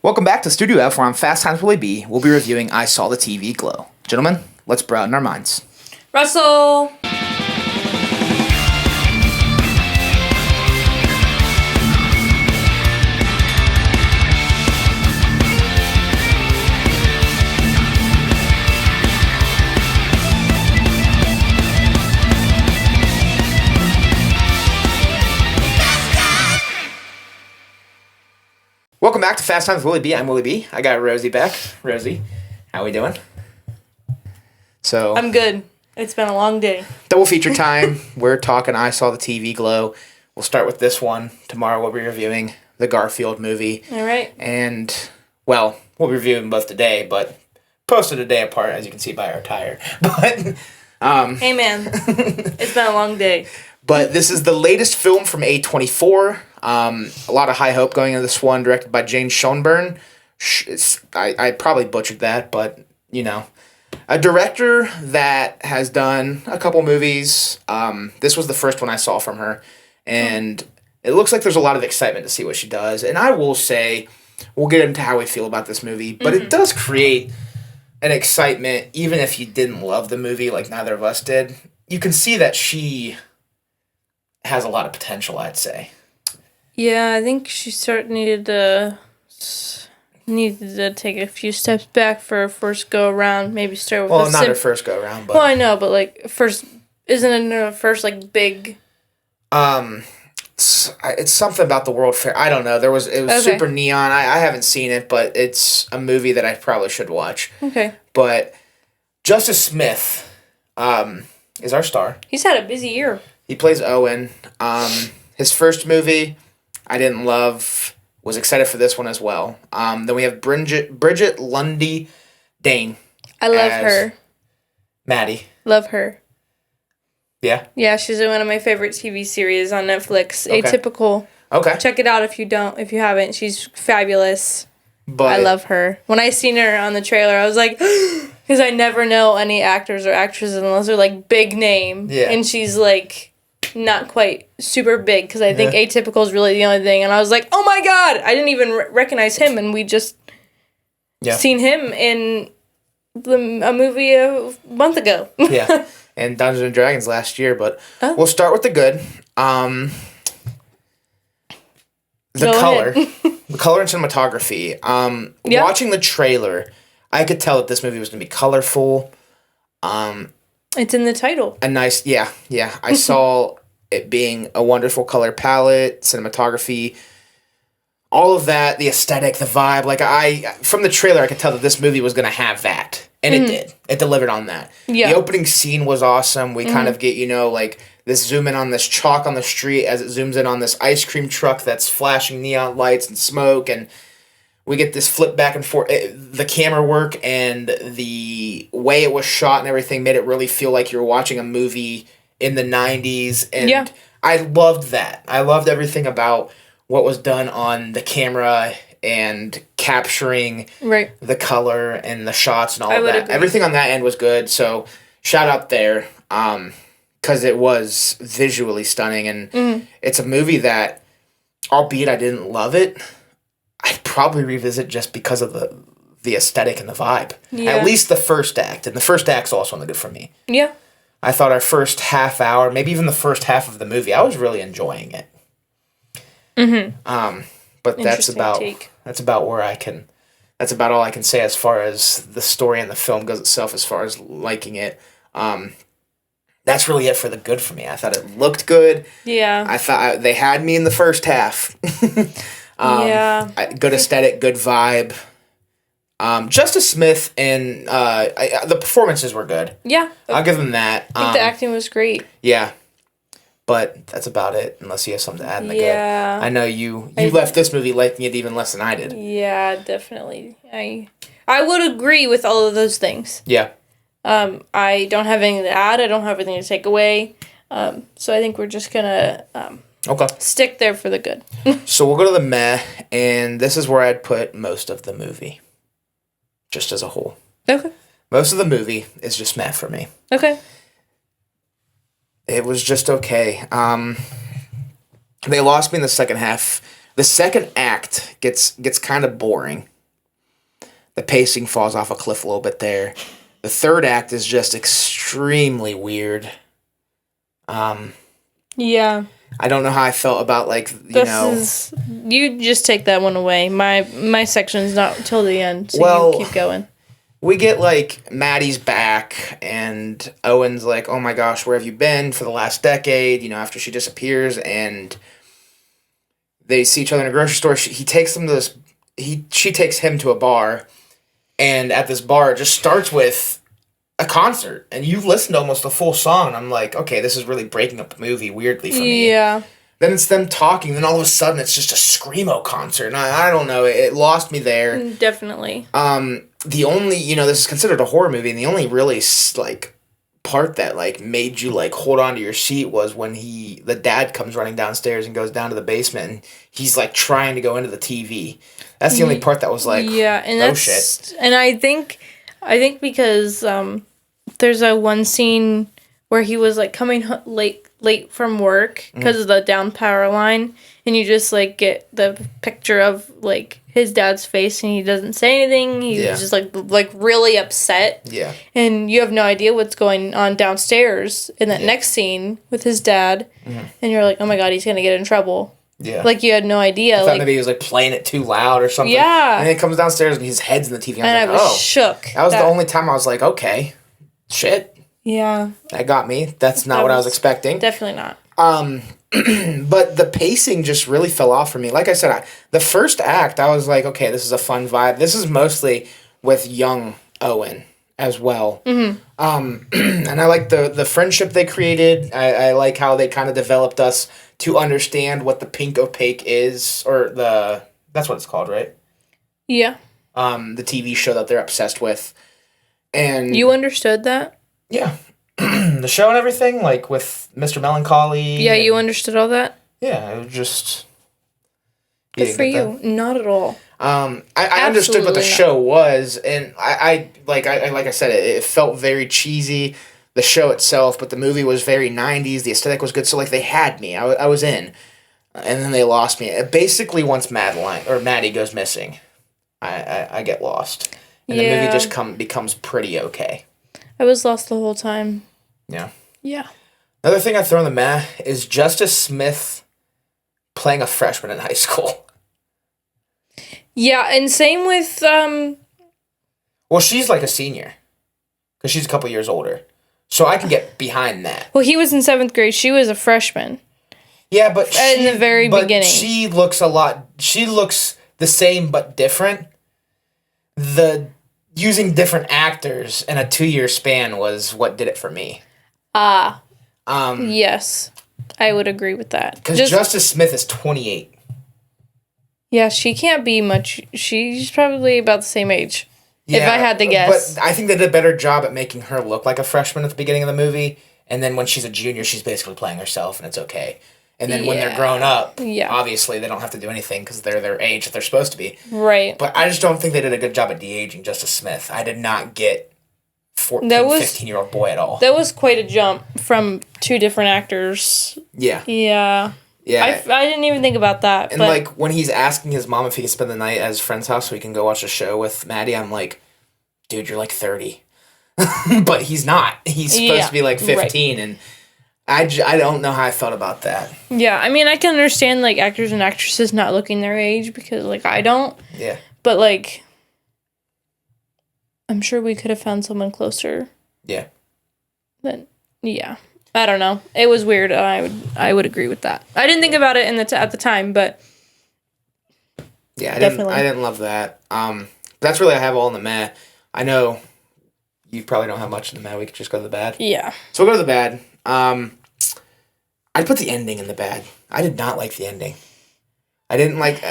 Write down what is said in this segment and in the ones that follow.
Welcome back to Studio F, where on Fast Times Willy B, we'll be reviewing I Saw the TV Glow. Gentlemen, let's broaden our minds. Russell! Welcome back to Fast Times Willy B. I'm Willy B. I got Rosie back. Rosie, how we doing? So I'm good. It's been a long day. double feature time. We're talking I Saw the TV Glow. We'll start with this one. Tomorrow we'll be reviewing the Garfield movie. All right. And, well, we'll be reviewing both today, but posted a day apart, as you can see by our attire. But, Hey, man. It's been a long day. But this is the latest film from A24. A lot of high hope going into this one, directed by Jane Schoenburn. I probably butchered that, but, you know. A director that has done a couple movies. This was the first one I saw from her. And it looks like there's a lot of excitement to see what she does. And I will say, we'll get into how we feel about this movie, but it does create an excitement, even if you didn't love the movie like neither of us did. You can see that she has a lot of potential, I'd say. Yeah, I think she needed to take a few steps back for her first go around. Maybe start with Not her first go around, but well, I know, but like first, isn't it her first like big? It's something about the World Fair. I don't know. It was super neon. I haven't seen it, but it's a movie that I probably should watch. Okay. But Justice Smith is our star. He's had a busy year. He plays Owen. His first movie, I didn't love. Was excited for this one as well. Then we have Bridget Lundy-Paine. I love her. Maddie. Love her. Yeah? Yeah, she's in one of my favorite TV series on Netflix. Okay. Atypical. Okay. Check it out if you haven't. She's fabulous. But I love her. When I seen her on the trailer, I was like, because I never know any actors or actresses unless they're like big name. Yeah. And she's like not quite super big because I think Atypical is really the only thing. And I was like, oh my God, I didn't even recognize him. And we just seen him in a movie a month ago. Yeah. And Dungeons & Dragons last year. But we'll start with the good. The color. The color and cinematography. Watching the trailer, I could tell that this movie was going to be colorful. It's in the title. A nice, yeah. I saw it being a wonderful color palette, cinematography, all of that, the aesthetic, the vibe. Like, from the trailer, I could tell that this movie was going to have that. And it did. It delivered on that. Yeah. The opening scene was awesome. We kind of get, like, this zoom in on this chalk on the street as it zooms in on this ice cream truck that's flashing neon lights and smoke, and we get this flip back and forth. The camera work and the way it was shot and everything made it really feel like you were watching a movie in the 90s, and I loved that. I loved everything about what was done on the camera and capturing the color and the shots and all of that. Agree. Everything on that end was good, so shout out there. Because it was visually stunning, and it's a movie that, albeit I didn't love it, I'd probably revisit just because of the aesthetic and the vibe. Yeah. At least the first act, and the first act's also good for me. Yeah. I thought our first half hour, maybe even the first half of the movie, I was really enjoying it. But that's about all I can say as far as the story and the film goes itself, as far as liking it. That's really it for the good for me. I thought it looked good. Yeah. I thought they had me in the first half. Good aesthetic, good vibe. Justice Smith and the performances were good. Yeah. I'll give them that. I think the acting was great. Yeah. But that's about it, unless you have something to add in the good. I know you left this movie liking it even less than I did. Yeah, definitely. I would agree with all of those things. Yeah. I don't have anything to add. I don't have anything to take away. So I think we're just going to stick there for the good. So we'll go to the meh, and this is where I'd put most of the movie, just as a whole. Okay. Most of the movie is just meh for me. Okay. It was just okay. They lost me in the second half. The second act gets kind of boring. The pacing falls off a cliff a little bit there. The third act is just extremely weird. Yeah. I don't know how I felt about, like, you just take that one away. My section's not till the end, so you keep going. We get, like, Maddie's back, and Owen's like, oh my gosh, where have you been for the last decade, you know, after she disappears, and they see each other in a grocery store. She takes them to this, she takes him to a bar, and at this bar, it just starts with a concert, and you listen to almost the full song, and I'm like, okay, this is really breaking up the movie weirdly for me. Yeah. Then it's them talking, then all of a sudden it's just a Screamo concert, and I don't know, it lost me there. Definitely. The only, you know, this is considered a horror movie, and the only really, like, part that, like, made you, like, hold on to your seat was when the dad comes running downstairs and goes down to the basement, and he's, like, trying to go into the TV. That's the only part that was like, yeah, and no shit. And I think because there's a one scene where he was, like, coming late from work because of the down power line, and you just, like, get the picture of, like, his dad's face, and he doesn't say anything. He's just, like really upset. Yeah. And you have no idea what's going on downstairs in that next scene with his dad, and you're like, oh my god, he's gonna get in trouble. Yeah. Like, you had no idea. I thought maybe he was, like, playing it too loud or something. Yeah. And then he comes downstairs, and his head's in the TV. I was shook. That was the only time I was like, okay, shit. Yeah. That got me. That's not what I was expecting. Definitely not. But the pacing just really fell off for me. Like I said, the first act, I was like, okay, this is a fun vibe. This is mostly with young Owen as well. Mm-hmm. And I like the friendship they created. I like how they kind of developed us to understand what the pink opaque is, or that's what it's called, right? Yeah. The TV show that they're obsessed with. And you understood that? Yeah. The show and everything, like with Mr. Melancholy. Yeah, you understood all that? Yeah, it was just... Good for you. Not at all. I understood what the show was, and like I said, it felt very cheesy, the show itself, but the movie was very 90s, the aesthetic was good, so like they had me. I was in. And then they lost me. Basically, once Maddie goes missing, I get lost. And the movie just becomes pretty okay. I was lost the whole time. Yeah. Yeah. Another thing I throw in the meh is Justice Smith playing a freshman in high school. Yeah, and same with... Well, she's like a senior. Because she's a couple years older. So I can get behind that. Well, he was in 7th grade. She was a freshman. Yeah, but in the very beginning. She looks the same but different. Using different actors in a 2-year span was what did it for me. Yes. I would agree with that. Because Justice Smith is 28. Yeah, she can't be much. She's probably about the same age. Yeah, if I had to guess. But I think they did a better job at making her look like a freshman at the beginning of the movie. And then when she's a junior, she's basically playing herself, and it's okay. And then when they're grown up, obviously they don't have to do anything because they're their age that they're supposed to be. Right. But I just don't think they did a good job at de-aging Justice Smith. I did not get 15-year-old boy at all. That was quite a jump from 2 different actors. Yeah. Yeah. Yeah. I didn't even think about that. And like when he's asking his mom if he can spend the night at his friend's house so he can go watch a show with Maddie, I'm like, dude, you're like 30. But he's not. He's supposed to be like 15, and I don't know how I felt about that. Yeah, I mean, I can understand, like, actors and actresses not looking their age because, like, I don't. Yeah. But, like, I'm sure we could have found someone closer. Yeah. Then, yeah. I don't know. It was weird. I would agree with that. I didn't think about it at the time, but yeah, I didn't love that. That's really I have all in the meh. I know you probably don't have much in the meh. We could just go to the bad. Yeah. So we'll go to the bad. I'd put the ending in the bad. I did not like the ending. I didn't like...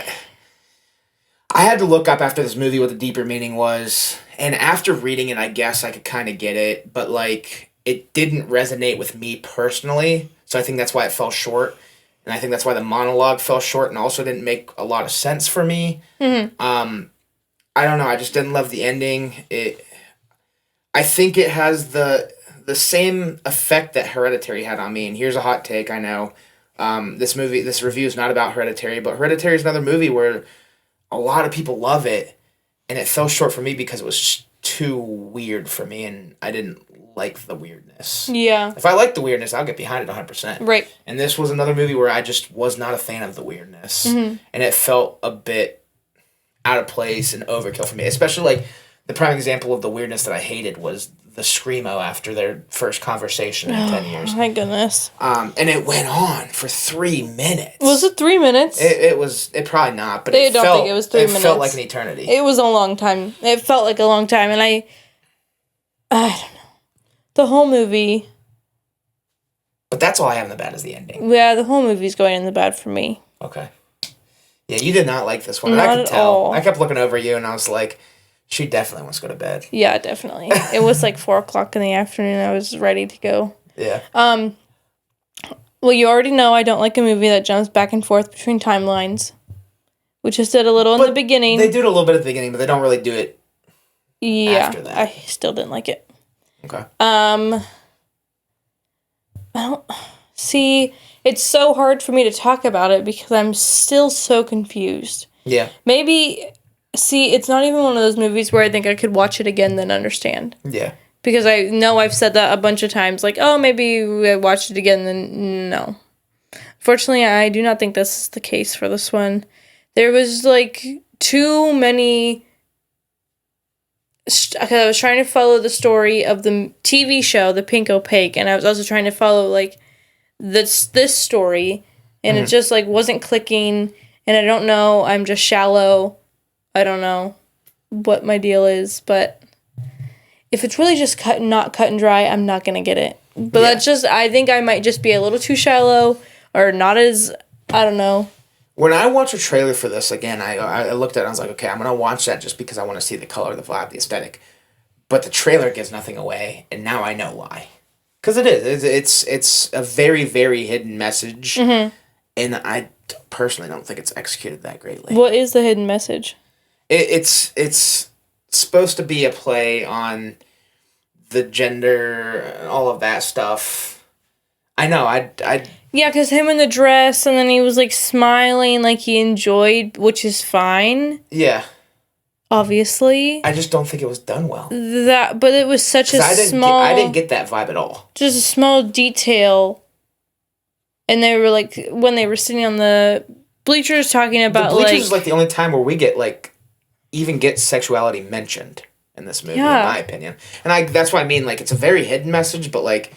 I had to look up after this movie what the deeper meaning was, and after reading it, I guess I could kind of get it, but, like, it didn't resonate with me personally, so I think that's why it fell short, and I think that's why the monologue fell short and also didn't make a lot of sense for me. Mm-hmm. I don't know, I just didn't love the ending. I think it has the same effect that Hereditary had on me, and here's a hot take, I know. This review is not about Hereditary, but Hereditary is another movie where a lot of people love it, and it fell short for me because it was too weird for me, and I didn't like the weirdness. Yeah. If I like the weirdness, I'll get behind it 100%. Right. And this was another movie where I just was not a fan of the weirdness. Mm-hmm. And it felt a bit out of place and overkill for me. Especially, like, the prime example of the weirdness that I hated was the Screamo after their first conversation in 10 years. Oh, my goodness. And it went on for 3 minutes. Was it 3 minutes? It probed not, but I don't think it was 3 minutes. It felt like an eternity. It was a long time. It felt like a long time, and I don't know. The whole movie. But that's all I have in the bad is the ending. Yeah, the whole movie's going in the bad for me. Okay. Yeah, you did not like this one. Not I could at tell. all. I kept looking over at you, and I was like, she definitely wants to go to bed. Yeah, definitely. It was like 4:00 in the afternoon. I was ready to go. Yeah. Well, you already know I don't like a movie that jumps back and forth between timelines. We just did a little in the beginning. They do it a little bit at the beginning, but they don't really do it after that. I still didn't like it. Okay. I don't see. It's so hard for me to talk about it because I'm still so confused. Yeah. Maybe, see, it's not even one of those movies where I think I could watch it again then understand. Yeah. Because I know I've said that a bunch of times, like, oh, maybe I watched it again, then no. Fortunately, I do not think this is the case for this one. There was, like, too many. I was trying to follow the story of the TV show, The Pink Opaque, and I was also trying to follow, like, this story, and it just, like, wasn't clicking, and I don't know, I'm just shallow. I don't know what my deal is, but if it's really just not cut and dry, I'm not gonna get it. But that's just, I think I might just be a little too shallow, or not as, I don't know. When I watch a trailer for this, again, I looked at it and I was like, okay, I'm going to watch that just because I want to see the color, the vibe, the aesthetic. But the trailer gives nothing away, and now I know why. Because it is. It's a very, very hidden message, and I personally don't think it's executed that greatly. What is the hidden message? It's supposed to be a play on the gender and all of that stuff. I know, Yeah, because him in the dress, and then he was, like, smiling like he enjoyed, which is fine. Yeah. Obviously. I just don't think it was done well. But it was such a small... I didn't get that vibe at all. Just a small detail. And they were, like, when they were sitting on the bleachers talking about, the bleachers is, like, the only time where we get, like, even get sexuality mentioned in this movie, in my opinion. And that's what I mean, like, it's a very hidden message, but, like,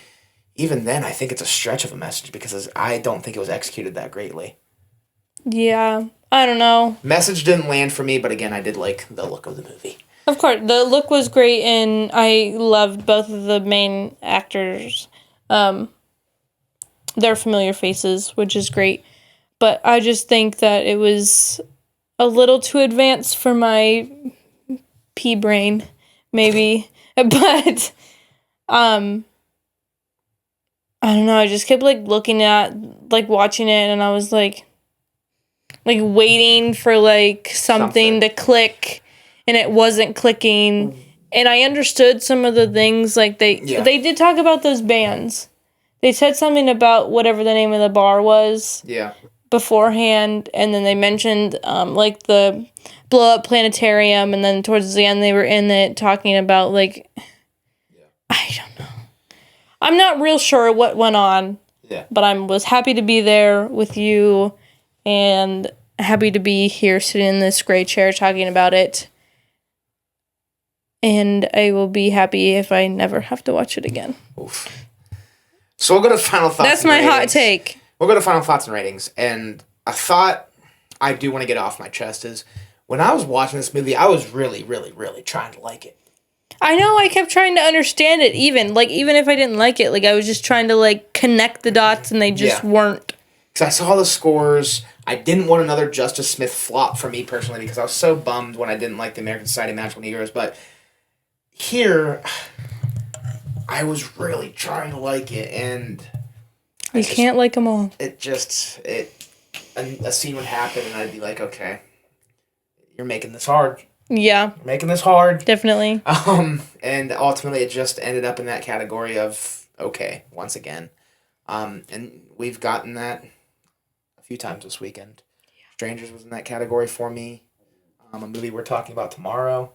even then, I think it's a stretch of a message because I don't think it was executed that greatly. Yeah, I don't know. Message didn't land for me, but again, I did like the look of the movie. Of course, the look was great, and I loved both of the main actors. Their familiar faces, which is great. But I just think that it was a little too advanced for my pea brain, maybe. But, I don't know, I just kept, like, looking at, like, watching it, and I was, like waiting for, like, something to click, and it wasn't clicking, and I understood some of the things, like, they did talk about those bands. They said something about whatever the name of the bar was beforehand, and then they mentioned, like, the blow-up planetarium, and then towards the end they were in it talking about, like, I don't know. I'm not real sure what went on, but I was happy to be there with you and happy to be here sitting in this gray chair talking about it. And I will be happy if I never have to watch it again. Oof. So we'll go to final thoughts. That's my hot take. We'll go to final thoughts and ratings. And a thought I do want to get off my chest is when I was watching this movie, I was really, really, really trying to like it. I know, I kept trying to understand it even. Like, even if I didn't like it, like, I was just trying to, like, connect the dots, and they just weren't. Because I saw the scores. I didn't want another Justice Smith flop for me, personally, because I was so bummed when I didn't like the American Society of Magical Negroes. But here, I was really trying to like it, and... You can't like them all. A scene would happen, and I'd be like, okay, you're making this hard. Yeah. You're making this hard. Definitely. And ultimately it just ended up in that category of, okay, once again. And we've gotten that a few times this weekend. Strangers was in that category for me. A movie we're talking about tomorrow,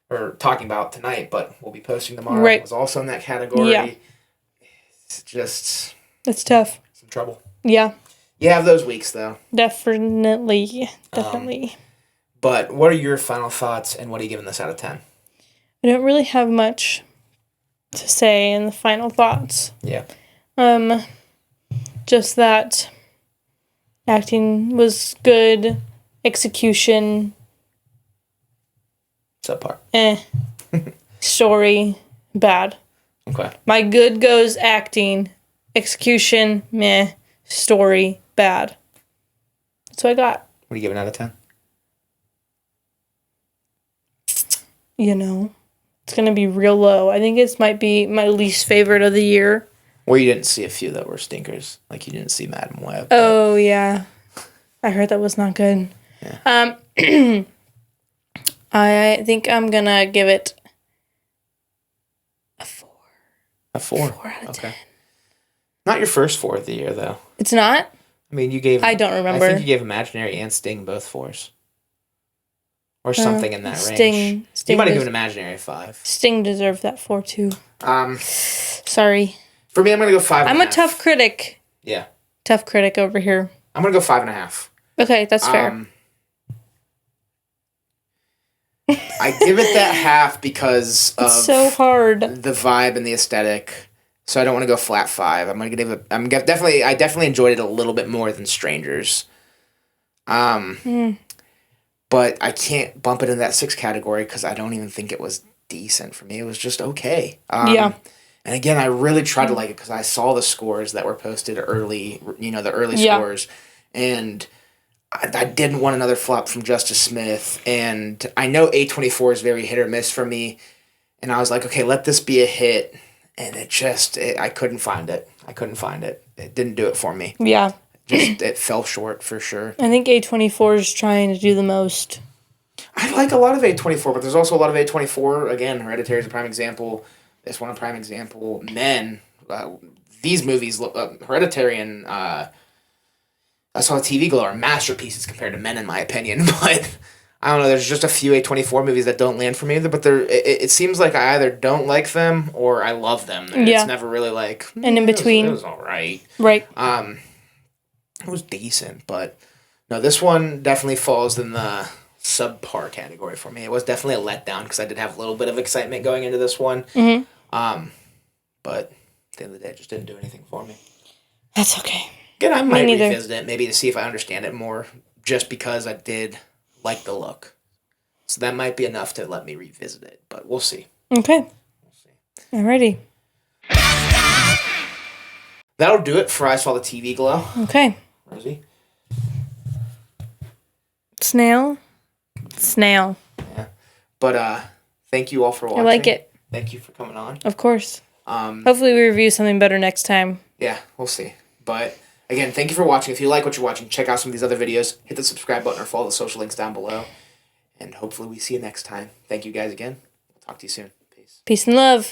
or talking about tonight, but we'll be posting tomorrow. Right. Was also in that category. Yeah. It's just... It's tough. Some trouble. Yeah. You have those weeks, though. Definitely. But what are your final thoughts, and what are you giving this out of 10? I don't really have much to say in the final thoughts. Yeah. Just that acting was good, execution, subpar. Story, bad. Okay. My good goes acting, execution, meh, story, bad. That's what I got. What are you giving out of 10? It's going to be real low. I think it might be my least favorite of the year. Or you didn't see a few that were stinkers. Like you didn't see Madam Web. Oh, yeah. I heard that was not good. Yeah. I think I'm going to give it a 4. A 4? 4 out of 10. Not your first 4 of the year, though. It's not? I mean, you gave... I don't remember. I think you gave Imaginary and Sting both 4s. Or something in that range. You might have given Imaginary a 5. Sting deserved that 4, too. Sorry. For me, I'm going to go 5.5. I'm a tough critic. Yeah. Tough critic over here. I'm going to go 5.5. Okay, that's fair. I give it that half because of so hard. The vibe and the aesthetic. So I don't want to go flat 5. I'm going to give it... I definitely enjoyed it a little bit more than Strangers. But I can't bump it in that 6 category because I don't even think it was decent for me. It was just okay. Yeah. And again, I really tried to like it because I saw the scores that were posted early, the early scores. And I didn't want another flop from Justice Smith. And I know A24 is very hit or miss for me. And I was like, okay, let this be a hit. And I couldn't find it. It didn't do it for me. Yeah. It fell short for sure. I think A24 is trying to do the most. I like a lot of A24, but there's also a lot of A24. Again, Hereditary is a prime example. This one a prime example. Men, these movies, Hereditary and I Saw a TV Glow are masterpieces compared to Men, in my opinion. But I don't know. There's just a few A24 movies that don't land for me. But it seems like I either don't like them or I love them. It's never really like and in between. It was all right. Right. It was decent, but no, this one definitely falls in the subpar category for me. It was definitely a letdown because I did have a little bit of excitement going into this one. Mm-hmm. But at the end of the day, it just didn't do anything for me. That's okay. Again, I might revisit it maybe to see if I understand it more, just because I did like the look. So that might be enough to let me revisit it, but we'll see. Okay. We'll see. Alrighty. That'll do it for I Saw the TV Glow. Okay. Rosie? Snail. Yeah. But thank you all for watching. I like it. Thank you for coming on. Of course. Hopefully we review something better next time. Yeah, we'll see. But again, thank you for watching. If you like what you're watching, check out some of these other videos. Hit the subscribe button or follow the social links down below. And hopefully we see you next time. Thank you guys again. We'll talk to you soon. Peace. Peace and love.